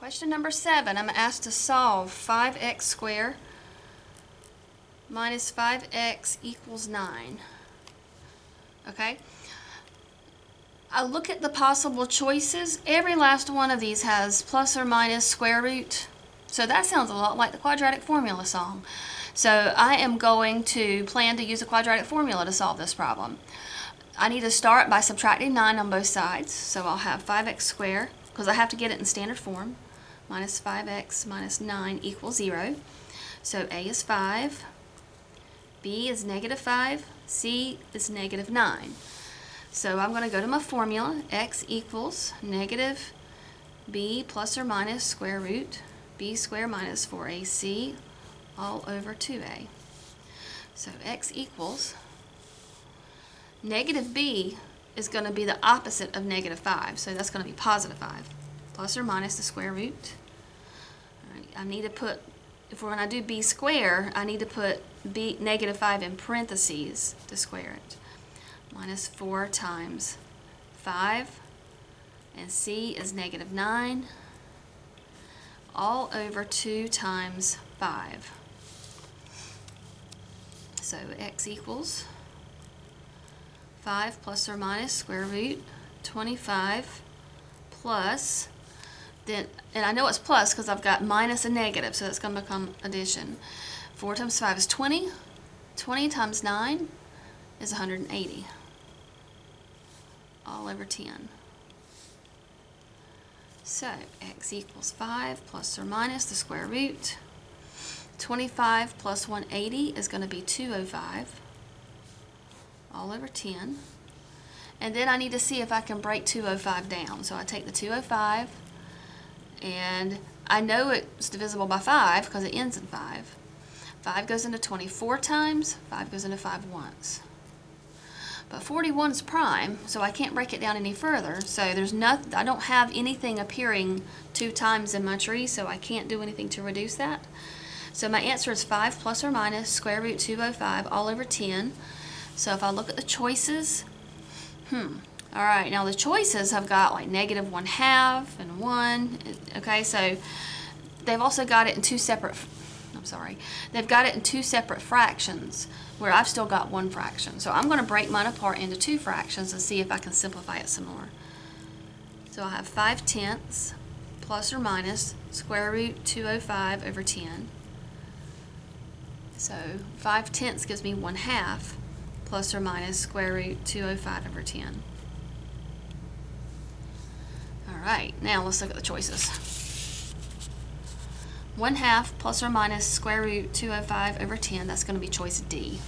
Question number 7, I'm asked to solve 5x squared minus 5x equals 9. Okay? I look at the possible choices. Every last one of these has plus or minus square root. So that sounds a lot like the quadratic formula song. So I am going to plan to use a quadratic formula to solve this problem. I need to start by subtracting 9 on both sides. So I'll have 5x squared, because I have to get it in standard form, minus 5x minus 9 equals 0. So A is 5, B is negative 5, C is negative 9. So I'm going to go to my formula. X equals negative b plus or minus square root b squared minus 4ac all over 2a. So x equals negative b is going to be the opposite of negative 5. So that's going to be positive 5 plus or minus the square root. All right, I need to put, when I do b squared, I need to put b negative 5 in parentheses to square it. Minus 4 times 5, and c is negative 9, all over 2 times 5. So x equals 5 plus or minus square root 25 plus, then, and I know it's plus because I've got minus a negative, so that's going to become addition. 4 times 5 is 20. 20 times 9 is 180. All over 10. So x equals 5 plus or minus the square root. 25 plus 180 is going to be 205. All over 10. And then I need to see if I can break 205 down. So I take the 205, and I know it's divisible by 5 because it ends in 5. 5 goes into 24 times, 5 goes into 5 once. But 41 is prime, so I can't break it down any further. So there's nothing, I don't have anything appearing 2 times in my tree, so I can't do anything to reduce that. So my answer is 5 plus or minus square root 205 all over 10. So if I look at the choices, all right, now the choices have got like negative 1/2 and 1. Okay, so they've also got it in they've got it in 2 separate fractions, where I've still got 1 fraction. So I'm going to break mine apart into 2 fractions and see if I can simplify it some more. So I have 5/10 plus or minus square root 205 over 10. So 5/10 gives me 1/2 plus or minus square root 205 over 10. All right, now let's look at the choices. 1/2 plus or minus square root 205 over 10, that's going to be choice D.